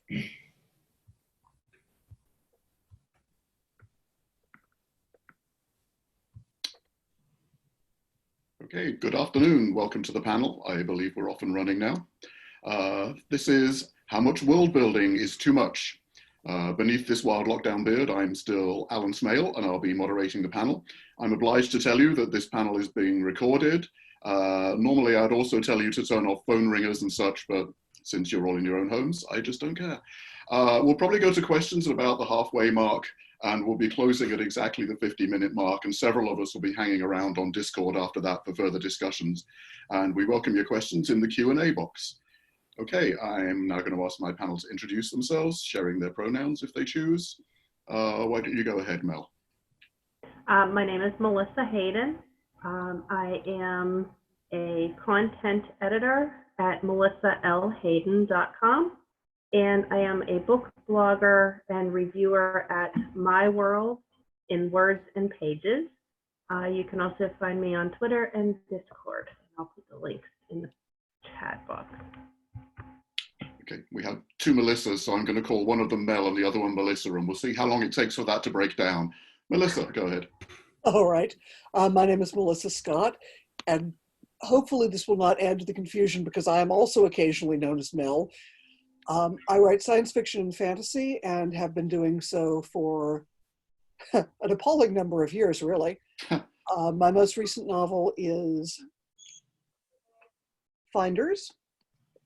Okay, good afternoon. Welcome to the panel. I believe we're off and running now. This is How Much World Building is Too Much? Beneath this wild lockdown beard, I'm still Alan Smale, and I'll be moderating the panel. I'm obliged to tell you that this panel is being recorded. Normally, I'd also tell you to turn off phone ringers and such, but since you're all in your own homes, I just don't care. We'll probably go to questions at about the halfway mark, and we'll be closing at exactly the 50-minute mark, and several of us will be hanging around on Discord after that for further discussions. And we welcome your questions in the Q&A box. Okay, I'm now going to ask my panel to introduce themselves, sharing their pronouns if they choose. Why don't you go ahead, Mel? My name is Melissa Hayden. I am a content editor at melissallhayden.com, and I am a book blogger and reviewer at My World in Words and Pages. You can also find me on Twitter and Discord. I'll put the links in the chat box. Okay, we have two Melissas, so I'm going to call one of them Mel and the other one Melissa, and we'll see how long it takes for that to break down. Melissa, go ahead. All right. My name is Melissa Scott, and hopefully this will not add to the confusion because I am also occasionally known as Mel. I write science fiction and fantasy and have been doing so for an appalling number of years, really. My most recent novel is Finders,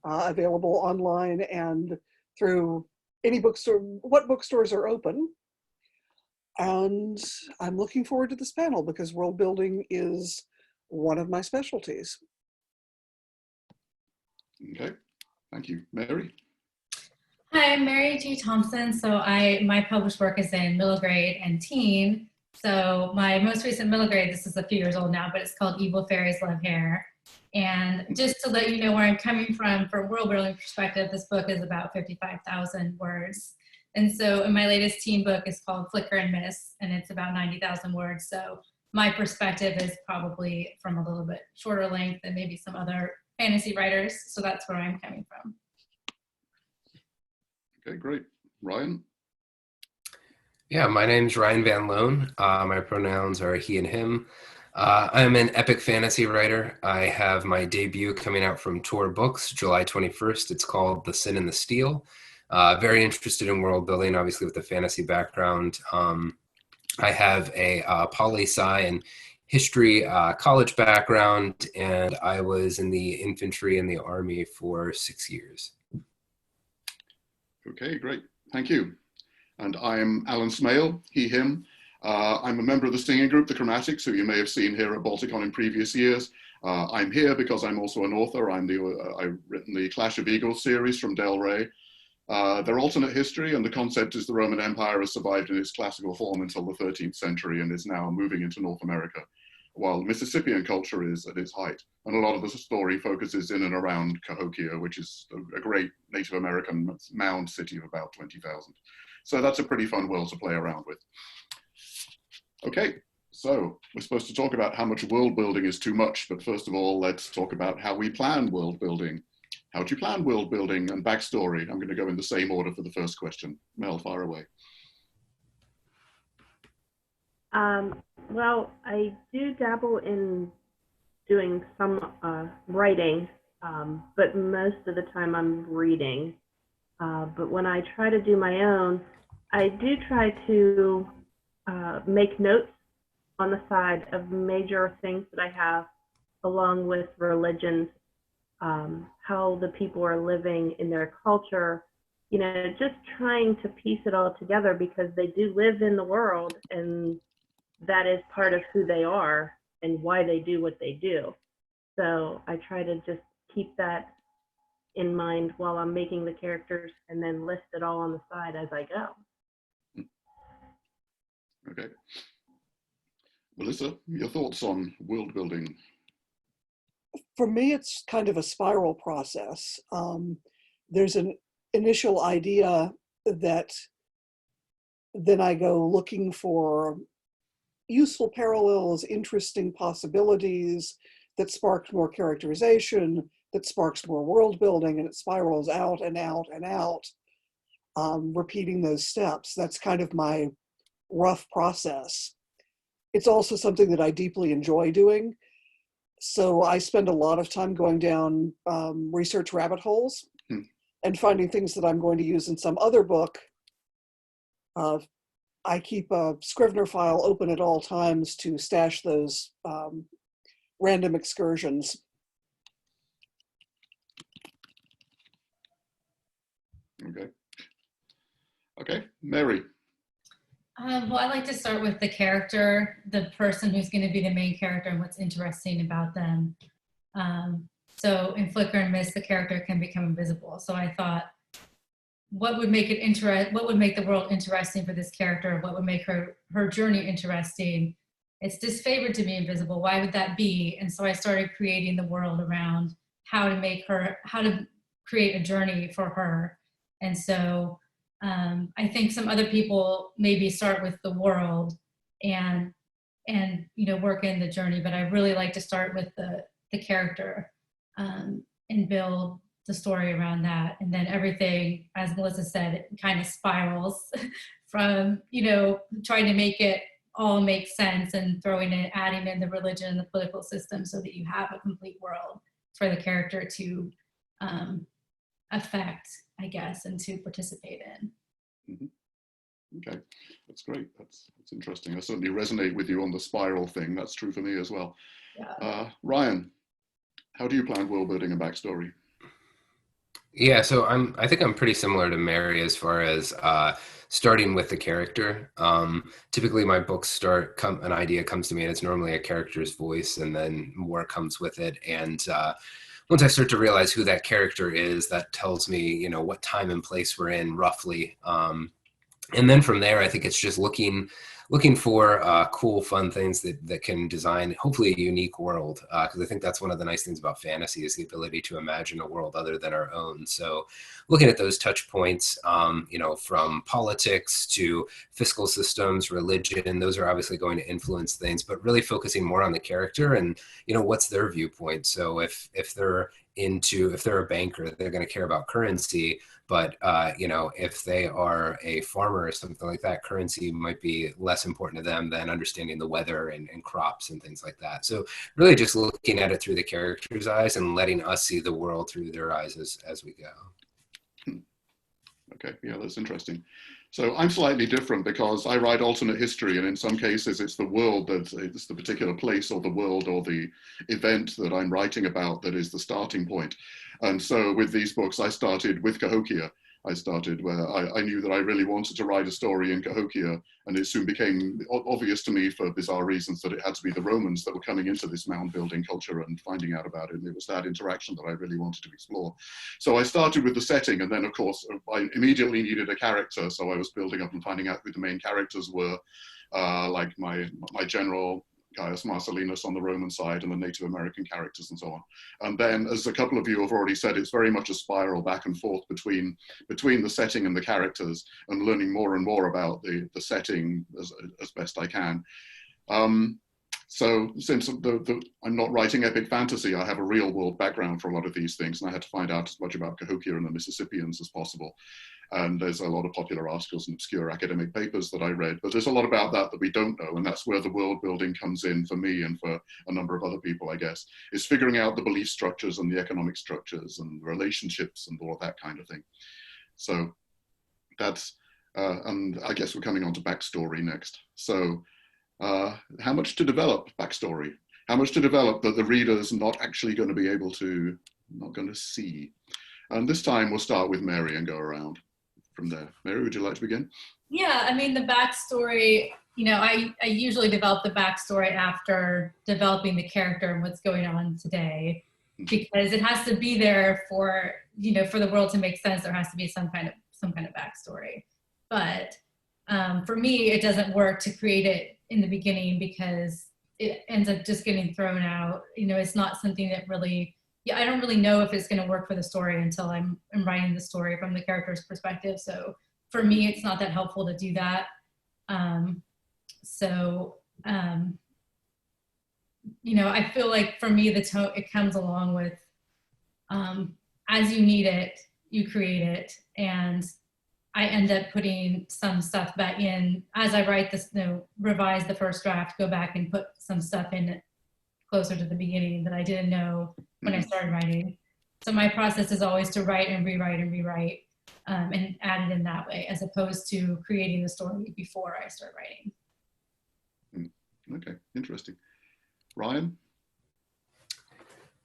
available online and through any bookstore, what bookstores are open. And I'm looking forward to this panel because world building is one of my specialties. Okay, thank you. Mary? Hi, I'm Mary J Thompson. So my published work is in middle grade and teen. So my most recent middle grade, this is a few years old now, but it's called Evil Fairies Love Hair. And just to let you know where I'm coming from world building perspective, this book is about 55,000 words. And so in my latest teen book is called Flicker and Miss, and it's about 90,000 words. So my perspective is probably from a little bit shorter length than maybe some other fantasy writers. So that's where I'm coming from. Okay, great. Ryan? Yeah, my name's Ryan Van Loan. My pronouns are he and him. I'm an epic fantasy writer. I have my debut coming out from Tor Books, July 21st. It's called The Sin and the Steel. Very interested in world building, obviously with the fantasy background. I have a poli-sci and history college background, and I was in the infantry and the army for 6 years. Okay, great. Thank you. And I'm Alan Smale, he, him. I'm a member of the singing group, The Chromatics, who you may have seen here at Balticon in previous years. I'm here because I'm also an author. I've written the Clash of Eagles series from Del Rey. They're alternate history, and the concept is the Roman Empire has survived in its classical form until the 13th century and is now moving into North America, while Mississippian culture is at its height. And a lot of the story focuses in and around Cahokia, which is a great Native American mound city of about 20,000. So that's a pretty fun world to play around with. Okay, so we're supposed to talk about how much world building is too much, but first of all, let's talk about how we plan world building. How do you plan world building and backstory? I'm going to go in the same order for the first question. Mel, fire away. Well, I do dabble in doing some writing, but most of the time I'm reading. But when I try to do my own, I do try to make notes on the side of major things that I have, along with religions, how the people are living in their culture, you know, just trying to piece it all together because they do live in the world and that is part of who they are and why they do what they do. So I try to just keep that in mind while I'm making the characters and then list it all on the side as I go. Okay. Melissa, your thoughts on world building? For me, it's kind of a spiral process. There's an initial idea that then I go looking for useful parallels, interesting possibilities that sparked more characterization, that sparks more world building, and it spirals out and out and out. repeating those steps. That's kind of my rough process. It's also something that I deeply enjoy doing. So I spend a lot of time going down research rabbit holes and finding things that I'm going to use in some other book. I keep a Scrivener file open at all times to stash those random excursions. Okay. Okay, Mary. Well, I like to start with the character, the person who's going to be the main character and what's interesting about them. So in Flicker and Mist, the character can become invisible. So I thought, what would make the world interesting for this character? What would make her journey interesting? It's disfavored to be invisible. Why would that be? And so I started creating the world around how to create a journey for her. And so I think some other people maybe start with the world and work in the journey, but I really like to start with the character and build the story around that. And then everything, as Melissa said, it kind of spirals from, trying to make it all make sense and adding in the religion and the political system so that you have a complete world for the character to affect, I guess, and to participate in. Mm-hmm. Okay, that's great. That's interesting. I certainly resonate with you on the spiral thing. That's true for me as well. Yeah. Ryan, how do you plan world building and backstory? Yeah, so I think I'm pretty similar to Mary as far as starting with the character. Typically my books an idea comes to me and it's normally a character's voice and then more comes with it. And once I start to realize who that character is, that tells me, what time and place we're in roughly. And then from there, I think it's just looking for cool, fun things that can design, hopefully, a unique world. Because I think that's one of the nice things about fantasy is the ability to imagine a world other than our own. So looking at those touch points, from politics to fiscal systems, religion, those are obviously going to influence things, but really focusing more on the character and, what's their viewpoint. So if they're a banker, they're going to care about currency. But, if they are a farmer or something like that, currency might be less important to them than understanding the weather and crops and things like that. So really just looking at it through the character's eyes and letting us see the world through their eyes as we go. Okay, yeah, that's interesting. So I'm slightly different because I write alternate history, and in some cases it's the world it's the particular place or the world or the event that I'm writing about that is the starting point. And so with these books, I started with Cahokia. I started where I knew that I really wanted to write a story in Cahokia, and it soon became obvious to me for bizarre reasons that it had to be the Romans that were coming into this mound building culture and finding out about it. And it was that interaction that I really wanted to explore. So I started with the setting, and then of course I immediately needed a character. So I was building up and finding out who the main characters were, like my general, Gaius Marcellinus on the Roman side, and the Native American characters and so on. And then, as a couple of you have already said, it's very much a spiral back and forth between the setting and the characters, and learning more and more about the setting as best I can. So since I'm not writing epic fantasy, I have a real world background for a lot of these things, and I had to find out as much about Cahokia and the Mississippians as possible. And there's a lot of popular articles and obscure academic papers that I read, but there's a lot about that we don't know, and that's where the world building comes in for me and for a number of other people, I guess, is figuring out the belief structures and the economic structures and relationships and all of that kind of thing. So that's, and I guess we're coming on to backstory next. So how much to develop backstory? How much to develop that the reader's not actually going to be able to, not going to see? And this time we'll start with Mary and go around from there. Mary, would you like to begin? Yeah, I mean, the backstory, I usually develop the backstory after developing the character and what's going on today, because it has to be there for the world to make sense. There has to be some kind of backstory. But for me, it doesn't work to create it in the beginning because it ends up just getting thrown out. It's not something that really, I don't really know if it's going to work for the story until I'm writing the story from the character's perspective. So for me, it's not that helpful to do that. I feel like for me, the tone, it comes along with, as you need it, you create it. And I end up putting some stuff back in as I write this, revise the first draft, go back and put some stuff in closer to the beginning that I didn't know when I started writing. So my process is always to write and rewrite and rewrite, and add it in that way, as opposed to creating the story before I start writing. Okay, interesting. Ryan?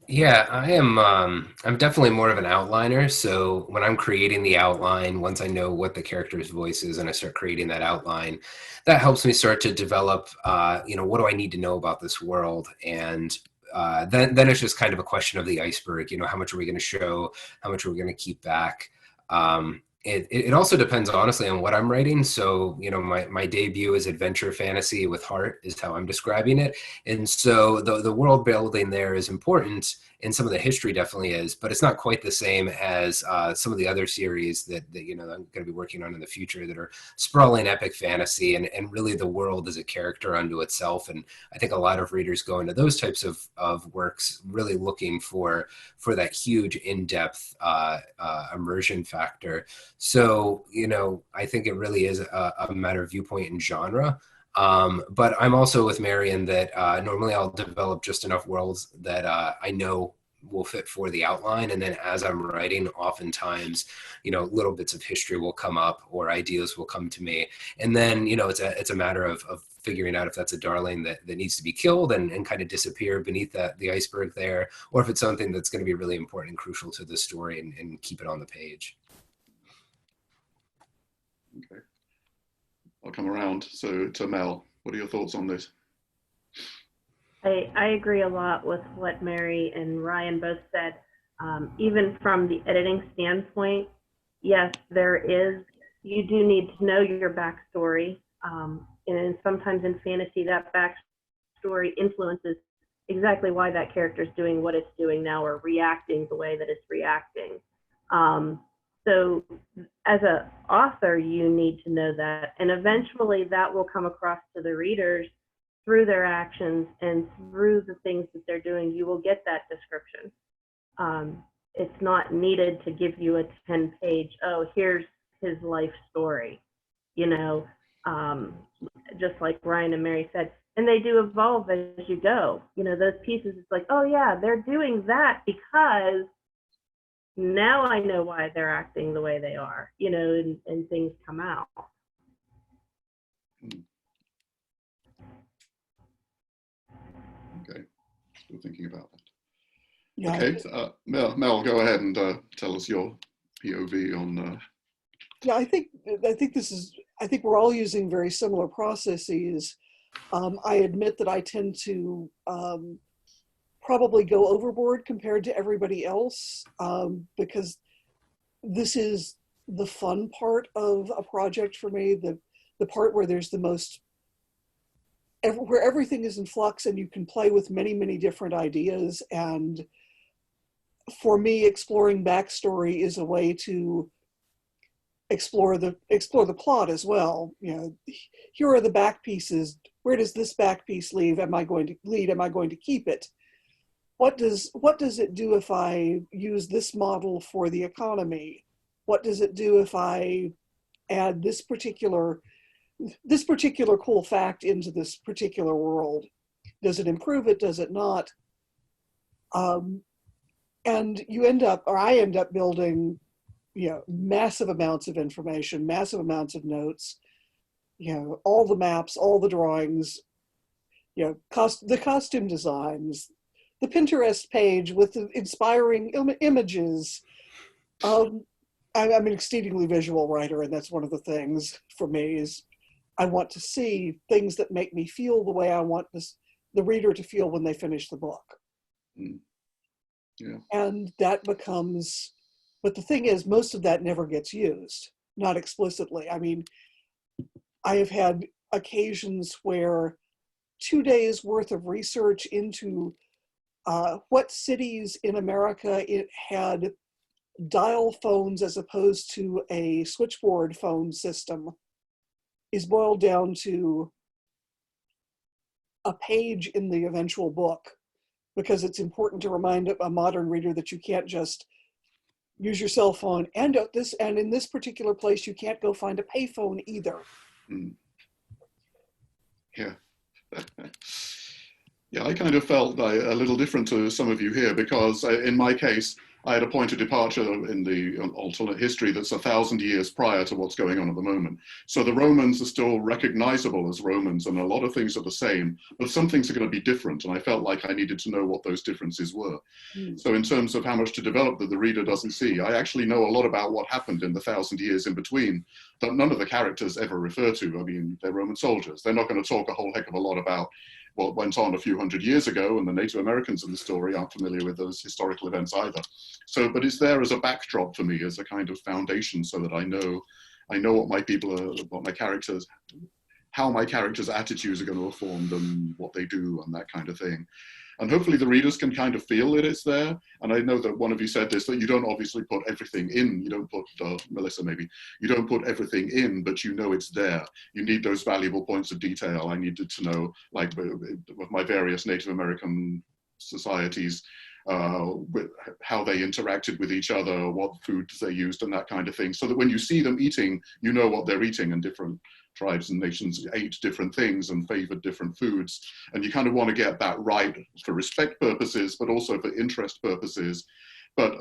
Yeah, I'm definitely more of an outliner. So when I'm creating the outline, once I know what the character's voice is and I start creating that outline, that helps me start to develop, what do I need to know about this world? And then it's just kind of a question of the iceberg. How much are we going to show? How much are we going to keep back? It also depends, honestly, on what I'm writing. So, my debut is adventure fantasy with heart is how I'm describing it. And so the world building there is important, and some of the history definitely is, but it's not quite the same as some of the other series that I'm going to be working on in the future that are sprawling epic fantasy, and really the world is a character unto itself. And I think a lot of readers go into those types of works really looking for that huge in-depth immersion factor. So, I think it really is a matter of viewpoint and genre. But I'm also with Marion that normally I'll develop just enough worlds that I know will fit for the outline. And then as I'm writing, oftentimes, little bits of history will come up or ideas will come to me. And then, it's a matter of figuring out if that's a darling that needs to be killed and kind of disappear beneath the iceberg there, or if it's something that's going to be really important and crucial to the story and keep it on the page. Okay. I'll come around. So to Mel, what are your thoughts on this? I agree a lot with what Mary and Ryan both said. Even from the editing standpoint, yes, you do need to know your backstory. And sometimes in fantasy, that backstory influences exactly why that character is doing what it's doing now or reacting the way that it's reacting. So as an author, you need to know that. And eventually that will come across to the readers through their actions and through the things that they're doing. You will get that description. It's not needed to give you a 10-page, here's his life story, just like Ryan and Mary said. And they do evolve as you go. Those pieces, it's like, oh yeah, they're doing that because now I know why they're acting the way they are, and things come out. Okay, still thinking about that. Yeah. Okay, Mel, go ahead and tell us your POV on. Yeah, I think we're all using very similar processes. I admit that I tend to probably go overboard compared to everybody else, because this is the fun part of a project for me, the part where there's the most, where everything is in flux and you can play with many, many different ideas. And for me, exploring backstory is a way to explore the plot as well. Here are the back pieces. Where does this back piece lead? Am I going to keep it? What does it do if I use this model for the economy? What does it do if I add this particular cool fact into this particular world? Does it improve it? Does it not? And I end up building, massive amounts of information, massive amounts of notes, all the maps, all the drawings, the costume designs, the Pinterest page with the inspiring images. I'm an exceedingly visual writer, and that's one of the things for me is I want to see things that make me feel the way I want the reader to feel when they finish the book. Mm. Yeah. And that becomes, but the thing is, most of that never gets used, not explicitly. I mean, I have had occasions where 2 days worth of research into what cities in America it had dial phones as opposed to a switchboard phone system is boiled down to a page in the eventual book, because it's important to remind a modern reader that you can't just use your cell phone. And in this particular place, you can't go find a payphone either. Mm. Yeah. Yeah, I kind of felt a little different to some of you here because in my case, I had a point of departure in the alternate history that's 1,000 years prior to what's going on at the moment. So the Romans are still recognizable as Romans and a lot of things are the same, but some things are going to be different. And I felt like I needed to know what those differences were. Mm. So in terms of how much to develop that the reader doesn't see, I actually know a lot about what happened in the 1,000 years in between that none of the characters ever refer to. I mean, they're Roman soldiers. They're not going to talk a whole heck of a lot about what went on a few hundred years ago, and the Native Americans in the story aren't familiar with those historical events either. So, but it's there as a backdrop for me, as a kind of foundation, so that I know what my people are, what my characters, how my characters' attitudes are going to have formed and what they do and that kind of thing. And hopefully the readers can kind of feel that it's there. And I know that one of you said this, that you don't obviously put everything in. You don't put, Melissa maybe, you don't put everything in, but you know it's there. You need those valuable points of detail. I needed to know, like with my various Native American societies, with how they interacted with each other, what foods they used and that kind of thing. So that when you see them eating, you know what they're eating, and different tribes and nations ate different things and favored different foods. And you kind of want to get that right for respect purposes, but also for interest purposes. But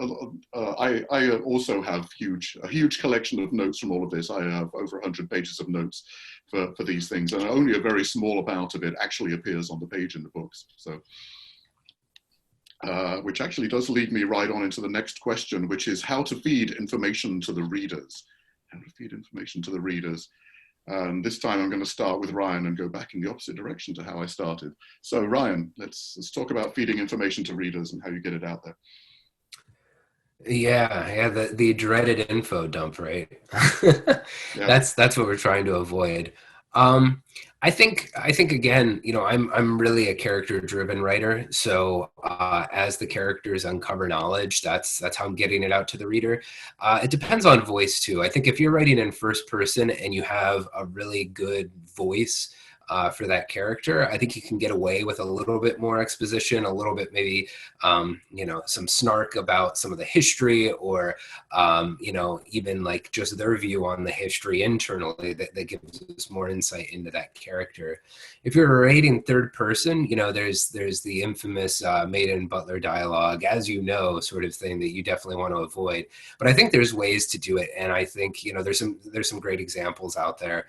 I also have a huge collection of notes from all of this. I have over 100 pages of notes for these things, and only a very small amount of it actually appears on the page in the books. So, which actually does lead me right on into the next question, which is how to feed information to the readers. How to feed information to the readers. And this time I'm going to start with Ryan and go back in the opposite direction to how I started. So Ryan, let's talk about feeding information to readers and how you get it out there. Yeah, the dreaded info dump, right? Yeah. That's what we're trying to avoid. I think again, I'm really a character-driven writer. So as the characters uncover knowledge, that's how I'm getting it out to the reader. It depends on voice too. I think if you're writing in first person and you have a really good voice for that character, I think you can get away with a little bit more exposition, a little bit maybe, some snark about some of the history, or, even like just their view on the history internally that gives us more insight into that character. If you're writing third person, there's the infamous Maiden Butler dialogue, as sort of thing that you definitely want to avoid. But I think there's ways to do it, and I think there's some great examples out there.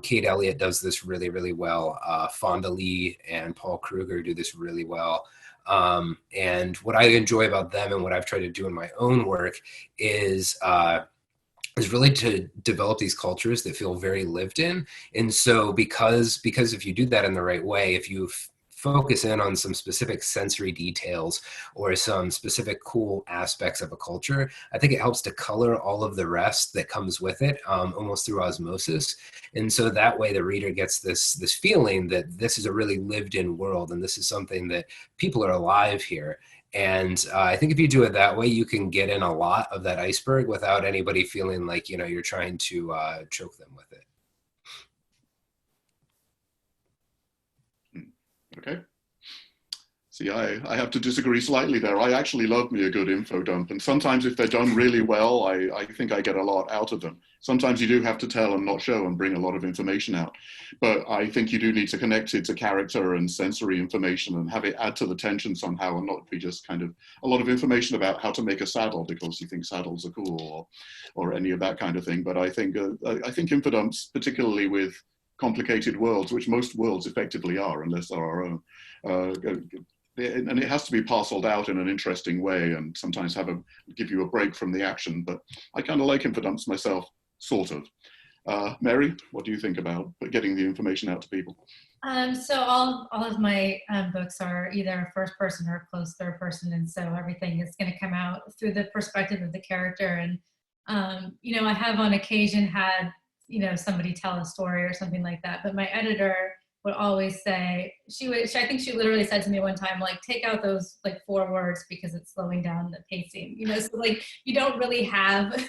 Kate Elliott does this really, really well. Fonda Lee and Paul Kruger do this really well. And what I enjoy about them and what I've tried to do in my own work is really to develop these cultures that feel very lived in. And so because if you do that in the right way, if you focus in on some specific sensory details or some specific cool aspects of a culture, I think it helps to color all of the rest that comes with it, almost through osmosis. And so that way the reader gets this feeling that this is a really lived in world, and this is something that people are alive here. And I think if you do it that way, you can get in a lot of that iceberg without anybody feeling like, you're trying to choke them with it. Okay. See, I have to disagree slightly there. I actually love me a good info dump. And sometimes if they're done really well, I think I get a lot out of them. Sometimes you do have to tell and not show and bring a lot of information out. But I think you do need to connect it to character and sensory information and have it add to the tension somehow, and not be just kind of a lot of information about how to make a saddle because you think saddles are cool, or any of that kind of thing. But I think info dumps, particularly with complicated worlds, which most worlds effectively are, unless they're our own, and it has to be parceled out in an interesting way, and sometimes give you a break from the action. But I kind of like infodumps myself, sort of. Mary, what do you think about getting the information out to people? So all of my books are either first person or close third person, and so everything is going to come out through the perspective of the character. And I have on occasion had somebody tell a story or something like that, but my editor would always say, I think she literally said to me one time, like, take out those like 4 words because it's slowing down the pacing, so like you don't really have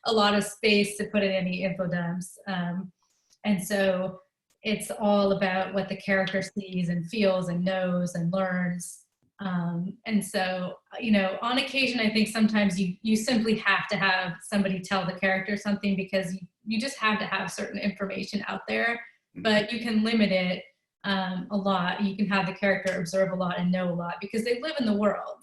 a lot of space to put in any info dumps. And so it's all about what the character sees and feels and knows and learns And so, you know, on occasion, I think sometimes you simply have to have somebody tell the character something because you just have to have certain information out there, but you can limit it a lot. You can have the character observe a lot and know a lot because they live in the world.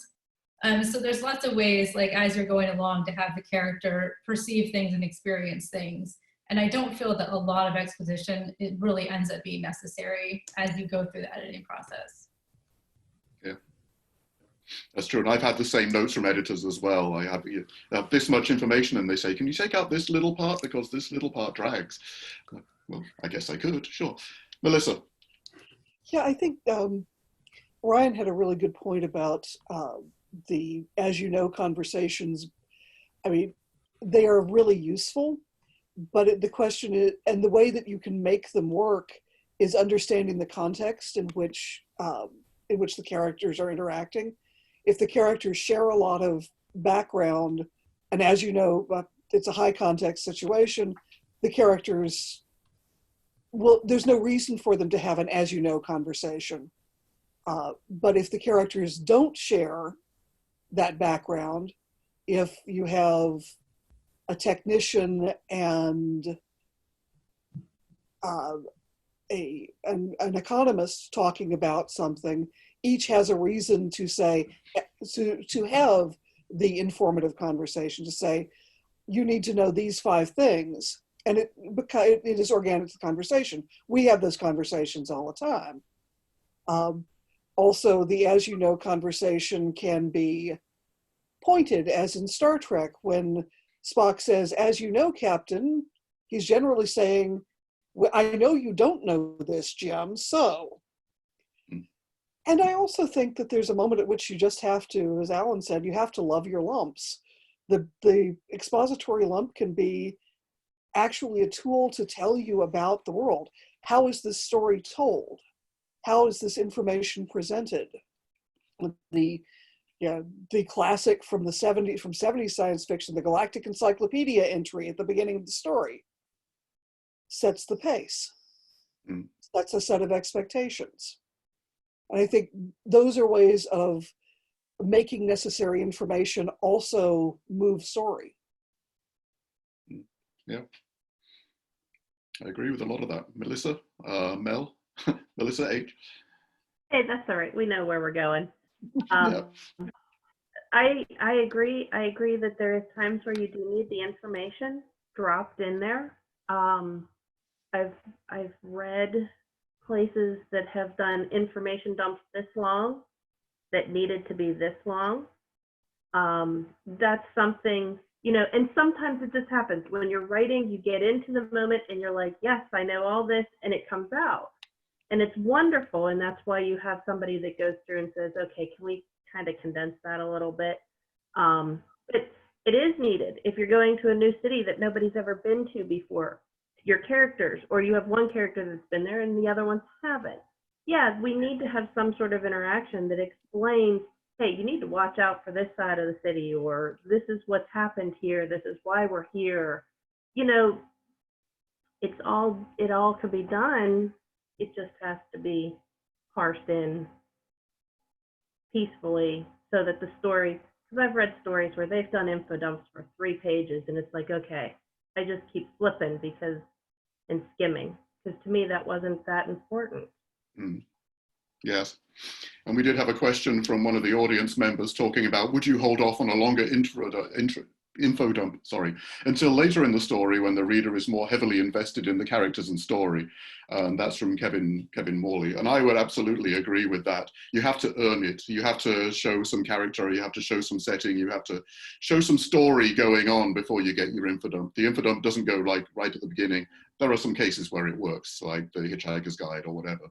So there's lots of ways, like as you're going along, to have the character perceive things and experience things. And I don't feel that a lot of exposition, it really ends up being necessary as you go through the editing process. Yeah, that's true. And I've had the same notes from editors as well. I have, this much information and they say, can you take out this little part because this little part drags? Well, I guess I could, sure. Melissa. Yeah, I think Ryan had a really good point about the, as you know, conversations. I mean, they are really useful, but the question is, and the way that you can make them work is understanding the context in which the characters are interacting. If the characters share a lot of background, and as you know, it's a high context situation, the characters, well, there's no reason for them to have an as you know conversation. But if the characters don't share that background, if you have a technician and an economist talking about something, each has a reason to say, to have the informative conversation, to say, you need to know these 5 things. And it is organic to conversation. We have those conversations all the time. Also, the as you know conversation can be pointed, as in Star Trek, when Spock says, as you know, Captain, he's generally saying, well, I know you don't know this, Jim, so. And I also think that there's a moment at which you just have to, as Alan said, you have to love your lumps. The expository lump can be actually a tool to tell you about the world. How is this story told? How is this information presented? The classic from the 70s science fiction, the Galactic Encyclopedia entry at the beginning of the story sets the pace, sets a set of expectations. And I think those are ways of making necessary information also move story. Yeah, I agree with a lot of that. Melissa, Mel, Melissa H. Hey, that's all right. We know where we're going. Yeah. I agree. I agree that there is times where you do need the information dropped in there. I've read places that have done information dumps this long that needed to be this long. That's something, you know, and sometimes it just happens when you're writing, you get into the moment and you're like, yes, I know all this, and it comes out. And it's wonderful. And that's why you have somebody that goes through and says, okay, can we kind of condense that a little bit? But it is needed if you're going to a new city that nobody's ever been to before. Your characters, or you have one character that's been there and the other ones haven't. Yeah, we need to have some sort of interaction that explains, hey, you need to watch out for this side of the city, or this is what's happened here, this is why we're here. You know, it all could be done. It just has to be parsed in peacefully so that the story, because I've read stories where they've done info dumps for 3 pages and it's like, okay, I just keep flipping and skimming, because to me that wasn't that important. Yes. And we did have a question from one of the audience members talking about, would you hold off on a longer info dump, until later in the story when the reader is more heavily invested in the characters and story? And that's from Kevin Morley. And I would absolutely agree with that. You have to earn it. You have to show some character, you have to show some setting, you have to show some story going on before you get your info dump. The info dump doesn't go like right at the beginning. There are some cases where it works, like the Hitchhiker's Guide or whatever,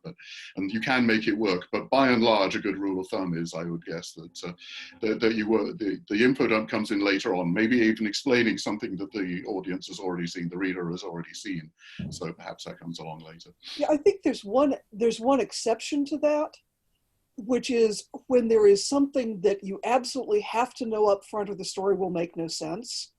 and you can make it work. But by and large, a good rule of thumb is, I would guess, that the info dump comes in later on, maybe even explaining something that the audience has already seen, the reader has already seen. So perhaps that comes along later. Yeah, I think there's one exception to that, which is when there is something that you absolutely have to know up front or the story will make no sense.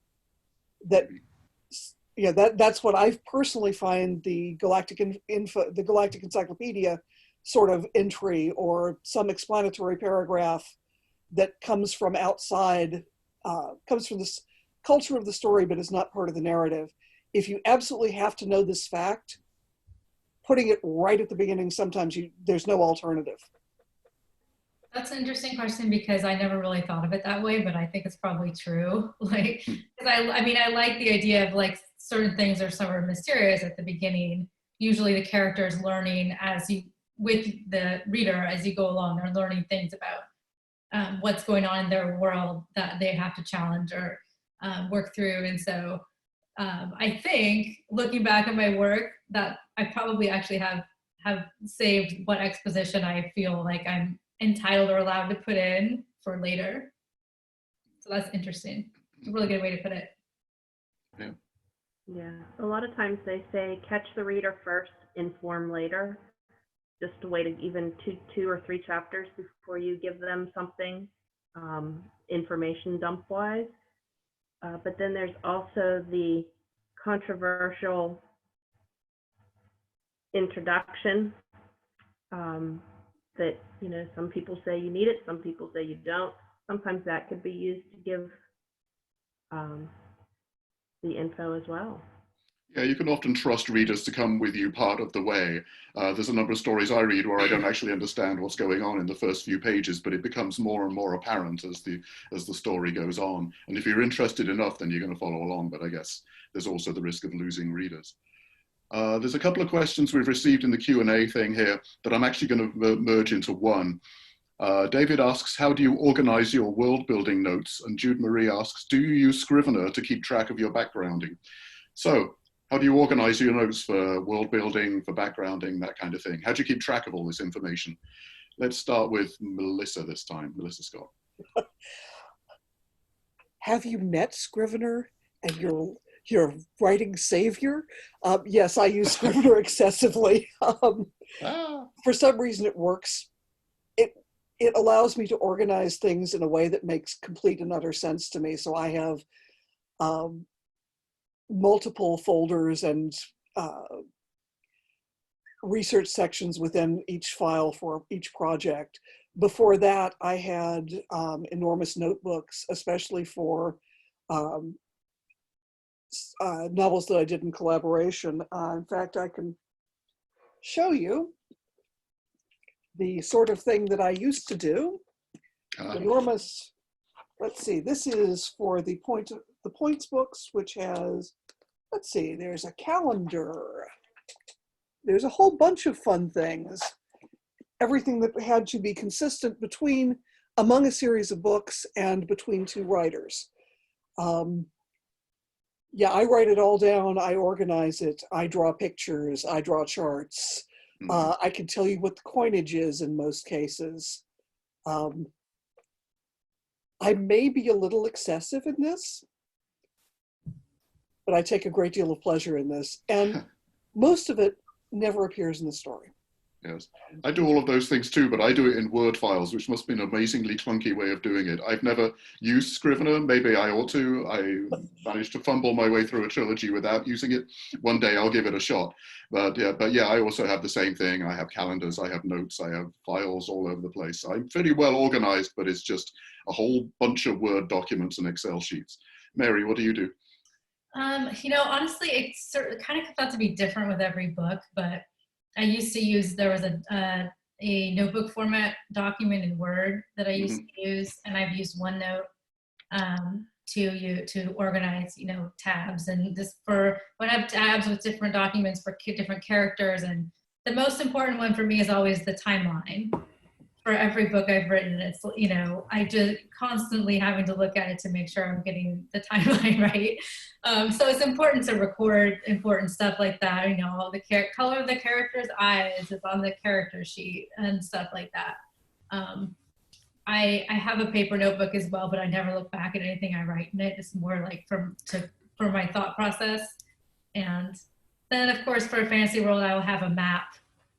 That's what I personally find the Galactic Encyclopedia sort of entry or some explanatory paragraph that comes from outside, comes from this culture of the story, but is not part of the narrative. If you absolutely have to know this fact, putting it right at the beginning, sometimes there's no alternative. That's an interesting question because I never really thought of it that way, but I think it's probably true. Like, because I mean, I like the idea of like certain things are sort of mysterious at the beginning. Usually the character is learning with the reader as you go along. They're learning things about what's going on in their world that they have to challenge or work through. And so I think looking back at my work that I probably actually have saved what exposition I feel like I'm entitled or allowed to put in for later. So that's interesting. It's a really good way to put it. Yeah. Yeah, a lot of times they say catch the reader first, inform later. Just to wait even two or three chapters before you give them something information dump wise. But then there's also the controversial introduction that, you know, some people say you need it, some people say you don't. Sometimes that could be used to give the info as well. Yeah, you can often trust readers to come with you part of the way. There's a number of stories I read where I don't actually understand what's going on in the first few pages, but it becomes more and more apparent as the story goes on. And if you're interested enough, then you're going to follow along. But I guess there's also the risk of losing readers. There's a couple of questions we've received in the Q&A thing here that I'm actually going to merge into one. David asks, how do you organize your world building notes? And Jude Marie asks, do you use Scrivener to keep track of your backgrounding? So, how do you organize your notes for world building, for backgrounding, that kind of thing? How do you keep track of all this information? Let's start with Melissa this time, Melissa Scott. Have you met Scrivener and your writing savior? Yes, I use Scrivener excessively. For some reason it works. It allows me to organize things in a way that makes complete and utter sense to me. So I have multiple folders and research sections within each file for each project. Before that, I had enormous notebooks, especially for novels that I did in collaboration. In fact, I can show you the sort of thing that I used to do. Enormous, let's see, this is for the points books, which has, let's see, there's a calendar. There's a whole bunch of fun things. Everything that had to be consistent among a series of books and between two writers. Yeah, I write it all down, I organize it, I draw pictures, I draw charts. I can tell you what the coinage is in most cases. I may be a little excessive in this, but I take a great deal of pleasure in this. And most of it never appears in the story. Yes, I do all of those things too, but I do it in Word files, which must be an amazingly clunky way of doing it. I've never used Scrivener. Maybe I ought to. I managed to fumble my way through a trilogy without using it. One day I'll give it a shot. But yeah, I also have the same thing. I have calendars, I have notes, I have files all over the place. I'm pretty well organized, but it's just a whole bunch of Word documents and Excel sheets. Mary, what do you do? You know, honestly, it kind of comes out to be different with every book, but I used to use, there was a notebook format document in Word that I used to use, and I've used OneNote to organize, you know, tabs, and just when I have tabs with different documents for different characters, and the most important one for me is always the timeline. For every book I've written, it's, you know, I just constantly having to look at it to make sure I'm getting the timeline right. So it's important to record important stuff like that. You know, the color of the character's eyes is on the character sheet and stuff like that. I have a paper notebook as well, but I never look back at anything I write in it. It's more like for my thought process. And then, of course, for a fantasy world, I will have a map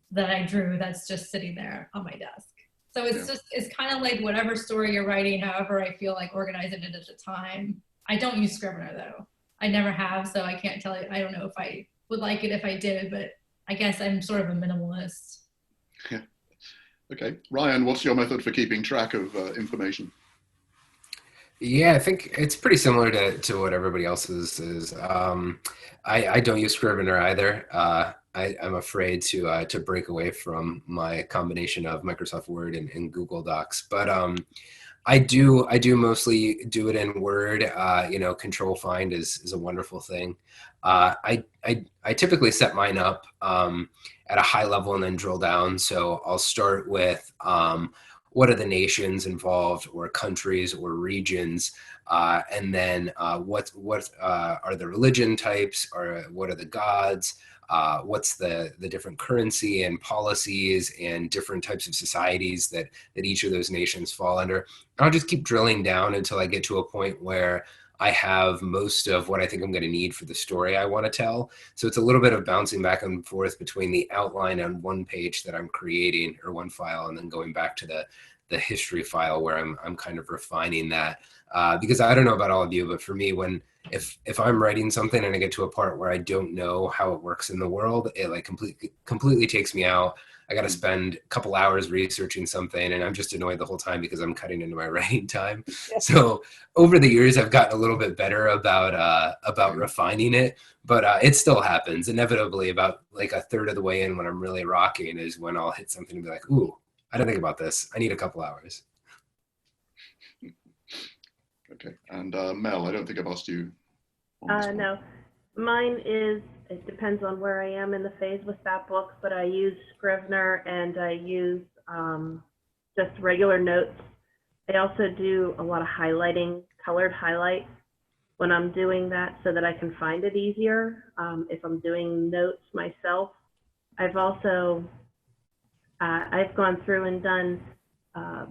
that I drew that's just sitting there on my desk. So it's kind of like whatever story you're writing, however I feel like organizing it at the time. I don't use Scrivener though. I never have, so I can't tell you. I don't know if I would like it if I did, but I guess I'm sort of a minimalist. Okay, Ryan, what's your method for keeping track of information? Yeah, I think it's pretty similar to what everybody else's is. I don't use Scrivener either. I'm afraid to break away from my combination of Microsoft Word and Google Docs, but I do mostly do it in Word. Control find is a wonderful thing. I typically set mine up at a high level and then drill down. So I'll start with what are the nations involved, or countries, or regions, and then what are the religion types, or what are the gods, what's the different currency and policies and different types of societies that each of those nations fall under. And I'll just keep drilling down until I get to a point where I have most of what I think I'm going to need for the story I want to tell. So it's a little bit of bouncing back and forth between the outline on one page that I'm creating, or one file, and then going back to the history file where I'm kind of refining that. Because I don't know about all of you, but for me, if I'm writing something and I get to a part where I don't know how it works in the world, it like completely takes me out. I got to spend a couple hours researching something, and I'm just annoyed the whole time because I'm cutting into my writing time. So over the years, I've gotten a little bit better about refining it, but it still happens. Inevitably, about like a third of the way in, when I'm really rocking, is when I'll hit something and be like, ooh, I didn't think about this. I need a couple hours. Okay, and Mel, I don't think I've asked you. No, mine is, it depends on where I am in the phase with that book, but I use Scrivener, and I use just regular notes. I also do a lot of highlighting, colored highlights when I'm doing that, so that I can find it easier if I'm doing notes myself. I've also, I've gone through and done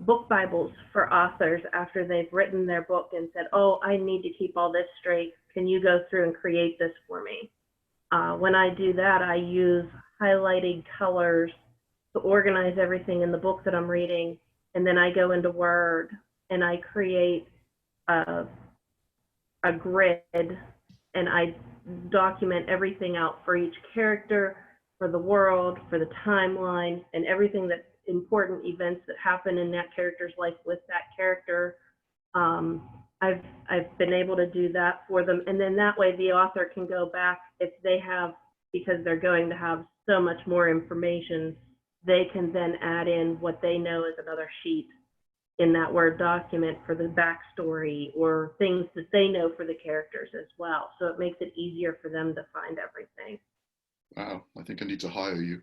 book Bibles for authors after they've written their book and said, oh, I need to keep all this straight. Can you go through and create this for me? When I do that, I use highlighted colors to organize everything in the book that I'm reading. And then I go into Word and I create a grid, and I document everything out for each character, for the world, for the timeline, and everything that's important events that happen in that character's life with that character. I've been able to do that for them, and then that way the author can go back if they have, because they're going to have so much more information, they can then add in what they know is another sheet in that Word document for the backstory, or things that they know for the characters as well. So it makes it easier for them to find everything. Wow, I think I need to hire you.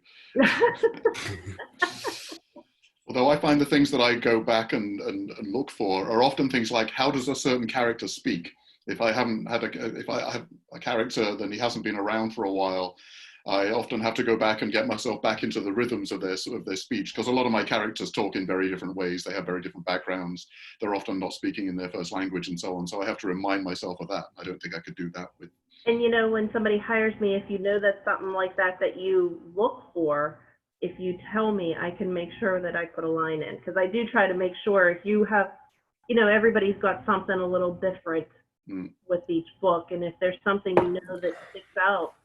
Although I find the things that I go back and look for are often things like, how does a certain character speak? If I have a character, then he hasn't been around for a while, I often have to go back and get myself back into the rhythms of their speech, because a lot of my characters talk in very different ways. They have very different backgrounds. They're often not speaking in their first language and so on. So I have to remind myself of that. I don't think I could do that with. And you know, when somebody hires me, if you know that's something like that that you look for, if you tell me, I can make sure that I put a line in, because I do try to make sure if you have, you know, everybody's got something a little different with each book, and if there's something you know that sticks out,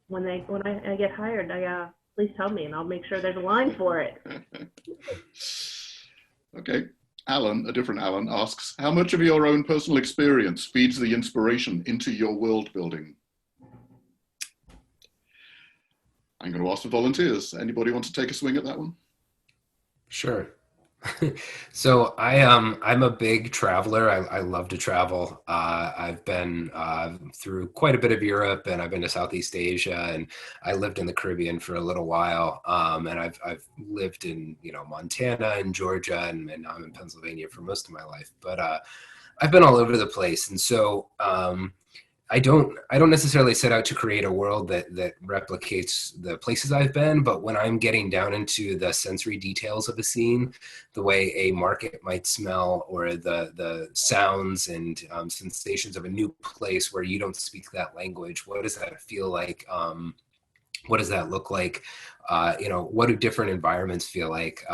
when I get hired, please tell me, and I'll make sure there's a line for it. Okay. Alan, a different Alan, asks, how much of your own personal experience feeds the inspiration into your world building? I'm going to ask for volunteers. Anybody want to take a swing at that one? Sure. So I'm a big traveler. I love to travel. I've been through quite a bit of Europe, and I've been to Southeast Asia, and I lived in the Caribbean for a little while. And I've lived in, Montana and Georgia, and now I'm in Pennsylvania for most of my life. But I've been all over the place, and so I don't necessarily set out to create a world that replicates the places I've been, but when I'm getting down into the sensory details of a scene, the way a market might smell, or the sounds and sensations of a new place where you don't speak that language, what does that feel like? What does that look like? What do different environments feel like?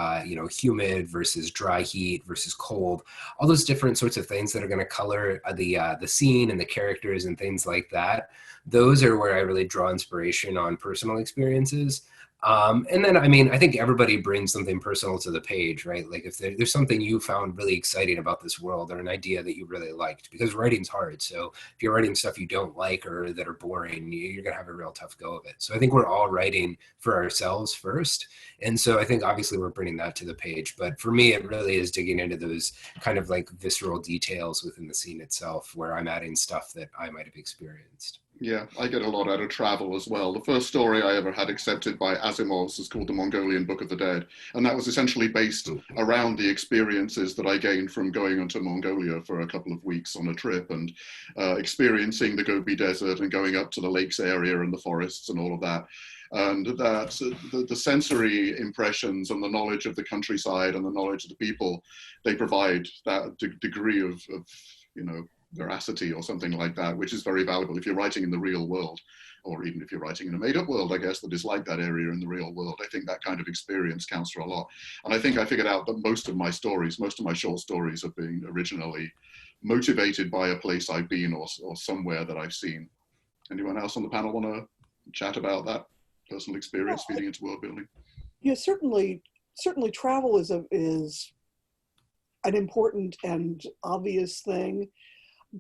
Humid versus dry heat versus cold, all those different sorts of things that are going to color the scene and the characters and things like that. Those are where I really draw inspiration on personal experiences. And then, I mean, I think everybody brings something personal to the page, right? Like if there's something you found really exciting about this world or an idea that you really liked, because writing's hard. So if you're writing stuff you don't like or that are boring, you're going to have a real tough go of it. So I think we're all writing for ourselves first. And so I think obviously we're bringing that to the page. But for me, it really is digging into those kind of like visceral details within the scene itself where I'm adding stuff that I might have experienced. Yeah, I get a lot out of travel as well. The first story I ever had accepted by Asimov's is called The Mongolian Book of the Dead. And that was essentially based around the experiences that I gained from going into Mongolia for a couple of weeks on a trip and experiencing the Gobi Desert and going up to the lakes area and the forests and all of that. And that the sensory impressions and the knowledge of the countryside and the knowledge of the people, they provide that degree of veracity or something like that, which is very valuable if you're writing in the real world, or even if you're writing in a made-up world, I guess, that is like that area in the real world. I think that kind of experience counts for a lot. And I think I figured out that most of my short stories have been originally motivated by a place I've been or somewhere that I've seen. Anyone else on the panel want to chat about that personal experience feeding into world building? Yeah, certainly travel is an important and obvious thing.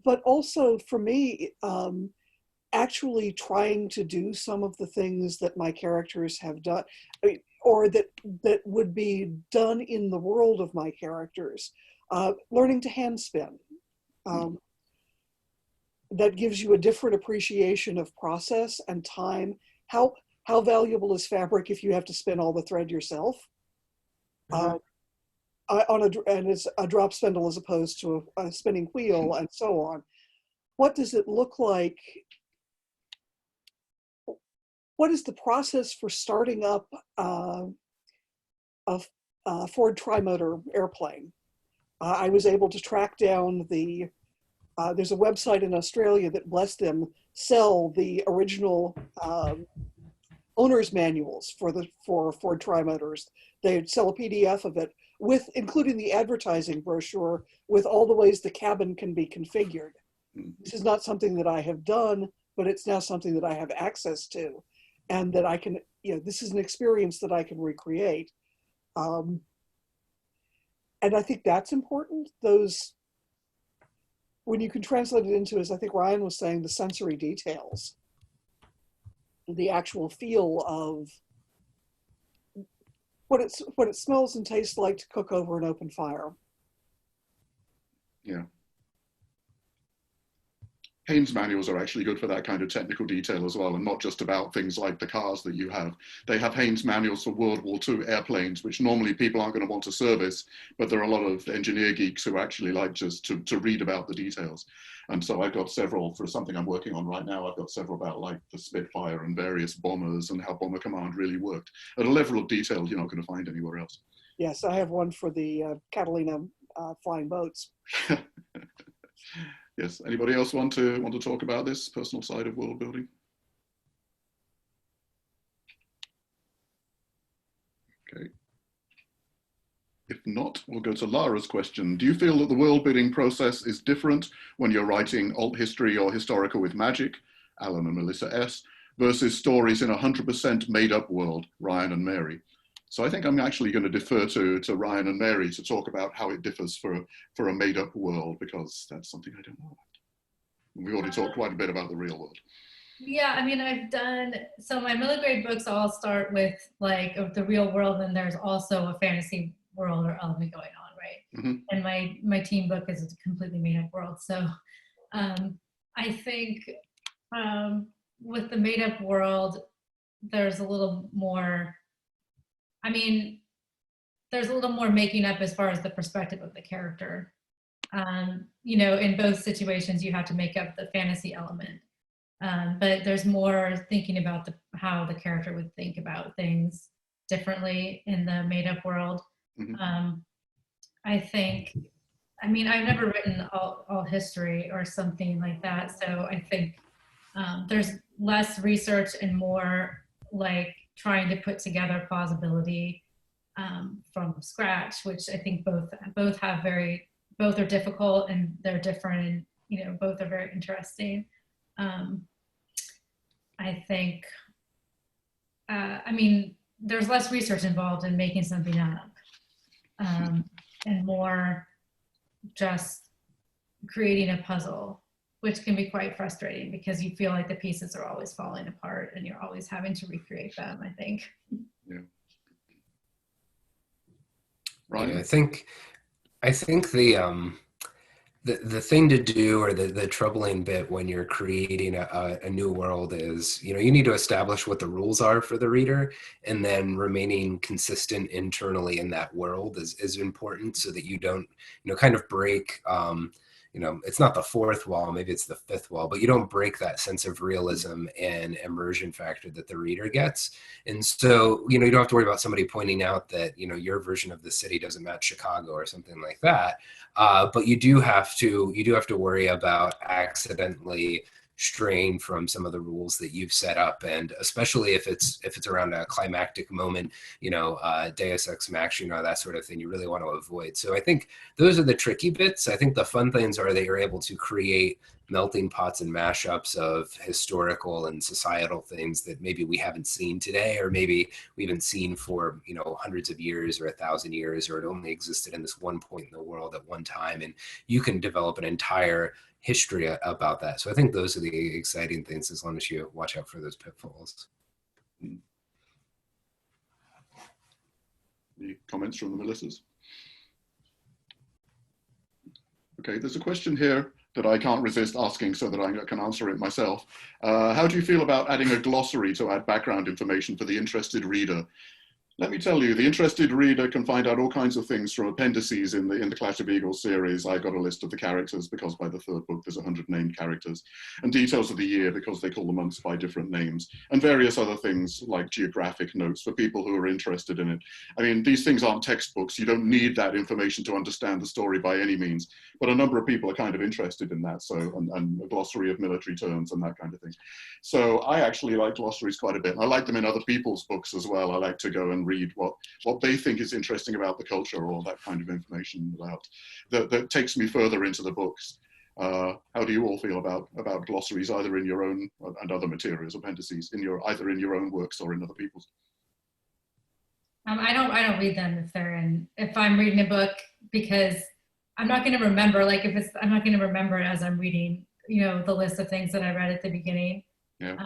But also for me, actually trying to do some of the things that my characters have done, or that would be done in the world of my characters, learning to hand spin. That gives you a different appreciation of process and time. How valuable is fabric if you have to spin all the thread yourself? And it's a drop spindle as opposed to a spinning wheel and so on. What does it look like? What is the process for starting up a Ford Trimotor airplane? I was able to track down there's a website in Australia that, bless them, sell the original owner's manuals for Ford Trimotors. They sell a PDF of it, including the advertising brochure with all the ways the cabin can be configured. This is not something that I have done, but it's now something that I have access to, and that I can, this is an experience that I can recreate. And I think that's important. When you can translate it into, as I think Ryan was saying, the sensory details, the actual feel of what it smells and tastes like to cook over an open fire. Yeah. Haynes manuals are actually good for that kind of technical detail as well, and not just about things like the cars that you have. They have Haynes manuals for World War II airplanes, which normally people aren't going to want to service, but there are a lot of engineer geeks who actually like just to read about the details. And so I've got several, for something I'm working on right now, I've got several about like the Spitfire and various bombers and how Bomber Command really worked at a level of detail you're not going to find anywhere else. Yes, I have one for the Catalina flying boats. Yes. Anybody else want to talk about this personal side of world building? Okay. If not, we'll go to Lara's question. Do you feel that the world building process is different when you're writing alt history or historical with magic, Alan and Melissa S., versus stories in a 100% made up world, Ryan and Mary? So I think I'm actually going to defer to Ryan and Mary to talk about how it differs for a made up world, because that's something I don't know about. We already talked quite a bit about the real world. Yeah, I mean, so my middle grade books all start with like the real world, and there's also a fantasy world or element going on, right? Mm-hmm. And my teen book is a completely made up world. So I think with the made up world, there's a little more, there's a little more making up as far as the perspective of the character. In both situations, you have to make up the fantasy element. But there's more thinking about how the character would think about things differently in the made-up world. Mm-hmm. I think, I've never written all history or something like that, so I think there's less research and more like trying to put together plausibility from scratch, which I think both are difficult and they're different, and both are very interesting. I think, there's less research involved in making something up, and more just creating a puzzle, which can be quite frustrating because you feel like the pieces are always falling apart and you're always having to recreate them, I think. Yeah. Right. Yeah, I think the thing to do, or the troubling bit when you're creating a new world is, you know, you need to establish what the rules are for the reader, and then remaining consistent internally in that world is important, so that you don't, you know, kind of break, you know, it's not the fourth wall, maybe it's the fifth wall, but you don't break that sense of realism and immersion factor that the reader gets. And so, you know, you don't have to worry about somebody pointing out that, you know, your version of the city doesn't match Chicago or something like that. But you do have to worry about accidentally straying from some of the rules that you've set up, and especially if it's around a climactic moment, you know, Deus Ex Machina, that sort of thing, you really want to avoid. So I think those are the tricky bits. I think the fun things are that you're able to create melting pots and mashups of historical and societal things that maybe we haven't seen today, or maybe we haven't seen for, you know, hundreds of years or 1,000 years, or it only existed in this one point in the world at one time, and you can develop an entire history about that. So I think those are the exciting things, as long as you watch out for those pitfalls. Any comments from the Melissas? Okay, there's a question here that I can't resist asking so that I can answer it myself. How do you feel about adding a glossary to add background information for the interested reader? Let me tell you, the interested reader can find out all kinds of things from appendices in the Clash of Eagles series. I've got a list of the characters because by the third book there's 100 named characters, and details of the year because they call the months by different names, and various other things like geographic notes for people who are interested in it. I mean, these things aren't textbooks. You don't need that information to understand the story by any means, but a number of people are kind of interested in that. So, and a glossary of military terms and that kind of thing. So I actually like glossaries quite a bit. I like them in other people's books as well. I like to go and read what they think is interesting about the culture, or that kind of information about that takes me further into the books. How do you all feel about glossaries, either in your own and other materials, appendices, either in your own works or in other people's? I don't read them if I'm reading a book, because I'm not going to remember, like I'm not going to remember it as I'm reading, you know, the list of things that I read at the beginning. Yeah.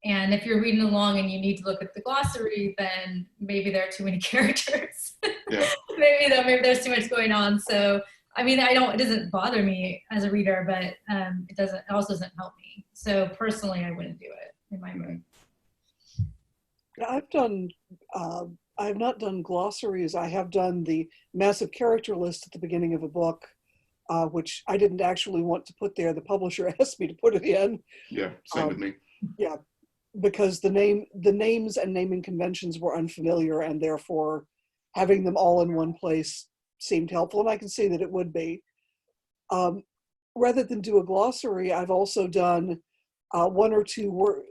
And if you're reading along and you need to look at the glossary, then maybe there are too many characters. Yeah. maybe there's too much going on. So, I mean, it doesn't bother me as a reader, but it also doesn't help me. So personally, I wouldn't do it in my book. I have not done glossaries. I have done the massive character list at the beginning of a book, which I didn't actually want to put there. The publisher asked me to put it in. Yeah, same with me. Yeah, because the names and naming conventions were unfamiliar, and therefore having them all in one place seemed helpful, and I can see that it would be. Rather than do a glossary, I've also done one or two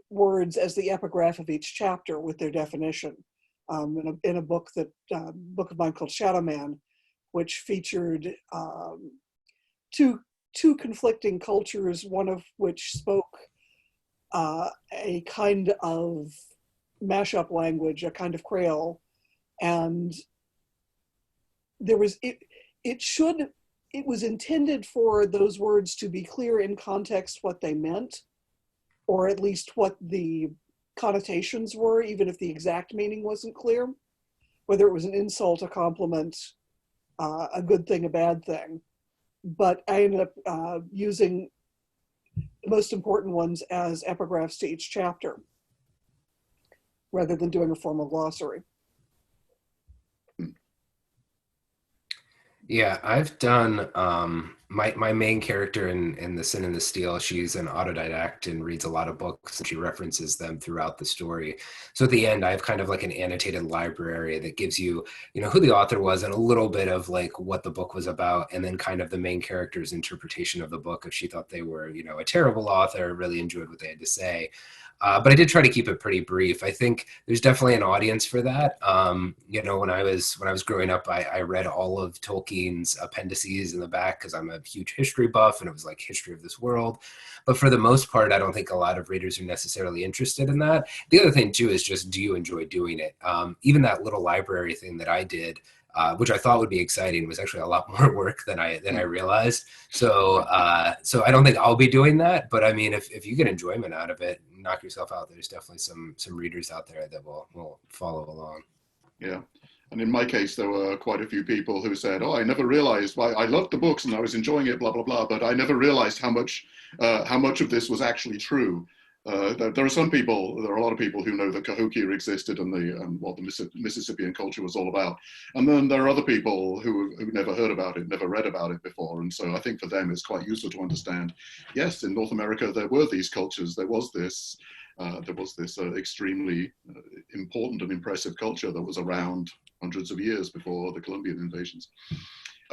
words as the epigraph of each chapter with their definition. In a book of mine called Shadow Man, which featured two conflicting cultures, one of which spoke a kind of mashup language, a kind of Creole, and there was it was intended for those words to be clear in context what they meant, or at least what the connotations were, even if the exact meaning wasn't clear, whether it was an insult, a compliment, a good thing, a bad thing. But I ended up using the most important ones as epigraphs to each chapter, rather than doing a formal glossary. Yeah, I've done my main character in The Sin and the Steel. She's an autodidact and reads a lot of books, and she references them throughout the story. So at the end, I have kind of like an annotated library that gives you, you know, who the author was and a little bit of like what the book was about, and then kind of the main character's interpretation of the book if she thought they were, you know, a terrible author, really enjoyed what they had to say. But I did try to keep it pretty brief. I think there's definitely an audience for that. You know, when I was growing up, I read all of Tolkien's appendices in the back because I'm a huge history buff, and it was like history of this world. But for the most part, I don't think a lot of readers are necessarily interested in that. The other thing too is just, do you enjoy doing it? Even that little library thing that I did, which I thought would be exciting, was actually a lot more work than I realized. So so I don't think I'll be doing that. But I mean, if you get enjoyment out of it, knock yourself out. There's definitely some readers out there that will follow along. Yeah. And in my case, there were quite a few people who said, "Oh, I never realized. Well, I loved the books and I was enjoying it, blah blah blah, but I never realized how much of this was actually true." There are some people, there are a lot of people who know that Cahokia existed and what the Mississippian culture was all about. And then there are other people who never heard about it, never read about it before. And so I think for them, it's quite useful to understand, yes, in North America, there were these cultures, there was this extremely important and impressive culture that was around hundreds of years before the Columbian invasions.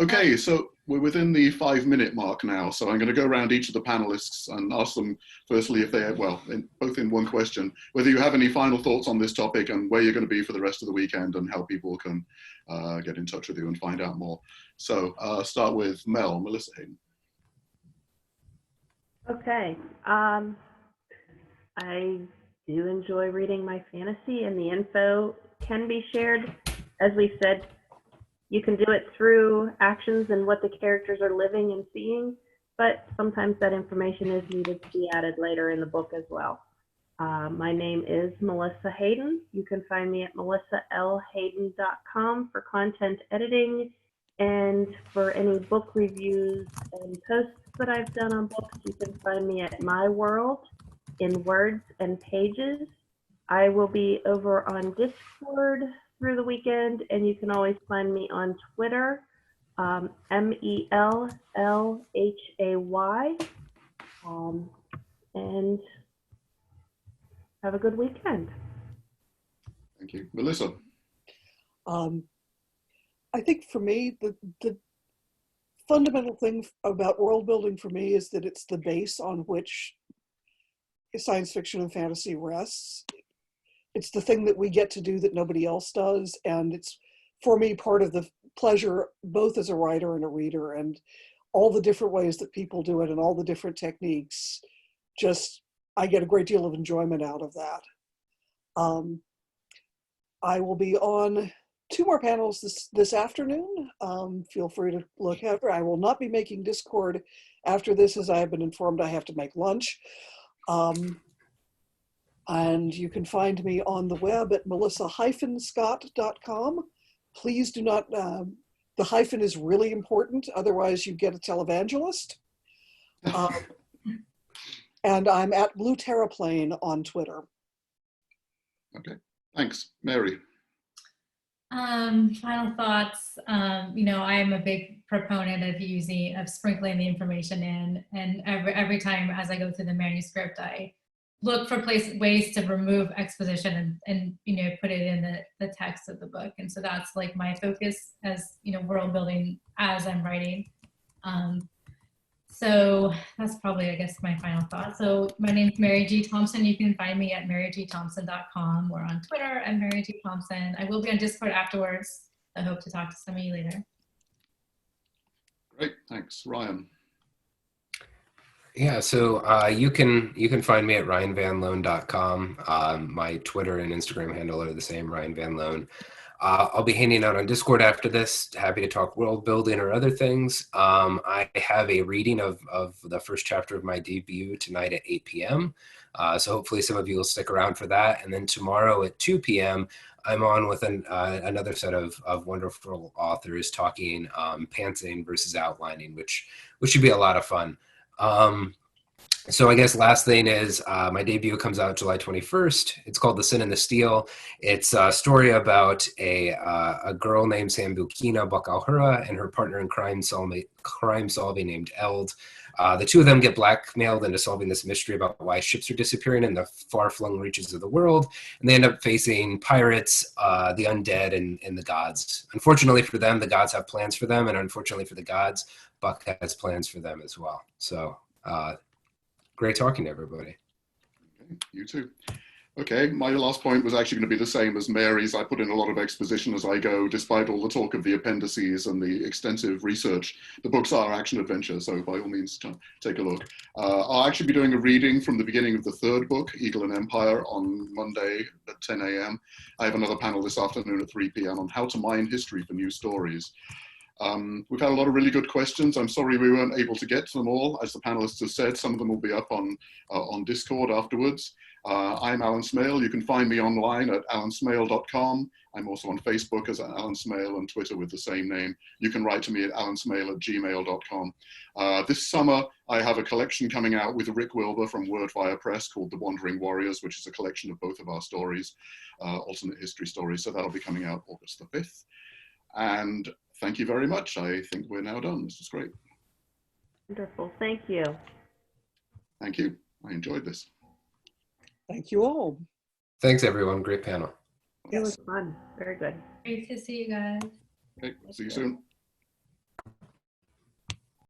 Okay, so we're within the 5-minute mark now, so I'm going to go around each of the panelists and ask them firstly if they have, well, both in one question, whether you have any final thoughts on this topic and where you're going to be for the rest of the weekend and how people can get in touch with you and find out more. So start with Melissa Hayden. Okay. I do enjoy reading my fantasy, and the info can be shared. As we said, you can do it through actions and what the characters are living and seeing, but sometimes that information is needed to be added later in the book as well. My name is Melissa Hayden. You can find me at melissallhayden.com for content editing, and for any book reviews and posts that I've done on books, you can find me at My World in Words and Pages. I will be over on Discord through the weekend, and you can always find me on Twitter, MELLHAY, and have a good weekend. Thank you. Melissa. I think for me, the fundamental thing about world building for me is that it's the base on which science fiction and fantasy rests. It's the thing that we get to do that nobody else does, and it's, for me, part of the pleasure both as a writer and a reader, and all the different ways that people do it and all the different techniques. Just, I get a great deal of enjoyment out of that. I will be on 2 more panels this afternoon. Feel free to look out. I will not be making Discord after this, as I have been informed I have to make lunch. And you can find me on the web at melissa-scott.com. Please do not, the hyphen is really important, otherwise you get a televangelist. And I'm at Blue Terraplane on Twitter. Okay, thanks. Mary. Final thoughts. You know, I am a big proponent of sprinkling the information in, and every time as I go through the manuscript, I look for ways to remove exposition and you know, put it in the text of the book. And so that's like my focus as, you know, world building as I'm writing. So that's probably, I guess, my final thought. So my name's Mary G. Thompson. You can find me at marygthompson.com or on Twitter at Mary G. Thompson. I will be on Discord afterwards. I hope to talk to some of you later. Great, thanks. Ryan. Yeah, so you can find me at ryanvanloan.com. My Twitter and Instagram handle are the same, Ryan Van Loan. I'll be hanging out on Discord after this. Happy to talk world building or other things. I have a reading of the first chapter of my debut tonight at 8 p.m. So hopefully some of you will stick around for that. And then tomorrow at 2 p.m., I'm on with another set of wonderful authors talking pantsing versus outlining, which should be a lot of fun. So I guess last thing is my debut comes out July 21st. It's called The Sin and the Steel. It's a story about a girl named Sambukina Bakalhura and her partner in crime solving named Eld. The two of them get blackmailed into solving this mystery about why ships are disappearing in the far-flung reaches of the world, and they end up facing pirates, the undead, and the gods. Unfortunately for them, the gods have plans for them, and unfortunately for the gods, Buck has plans for them as well. So great talking to everybody. Okay. You too. Okay, my last point was actually going to be the same as Mary's. I put in a lot of exposition as I go, despite all the talk of the appendices and the extensive research. The books are action adventure, so by all means, take a look. I'll actually be doing a reading from the beginning of the third book, Eagle and Empire, on Monday at 10 a.m. I have another panel this afternoon at 3 p.m. on how to mine history for new stories. We've had a lot of really good questions. I'm sorry we weren't able to get to them all. As the panelists have said, some of them will be up on Discord afterwards. I'm Alan Smale. You can find me online at alansmale.com. I'm also on Facebook as Alan Smale and Twitter with the same name. You can write to me at alansmale@gmail.com. This summer, I have a collection coming out with Rick Wilbur from Wordfire Press called The Wandering Warriors, which is a collection of both of our stories, alternate history stories. So that'll be coming out August the 5th. And thank you very much. I think we're now done. This is great. Wonderful. Thank you. Thank you. I enjoyed this. Thank you all. Thanks, everyone. Great panel. It was fun. Very good. Great to see you guys. Okay, see you soon.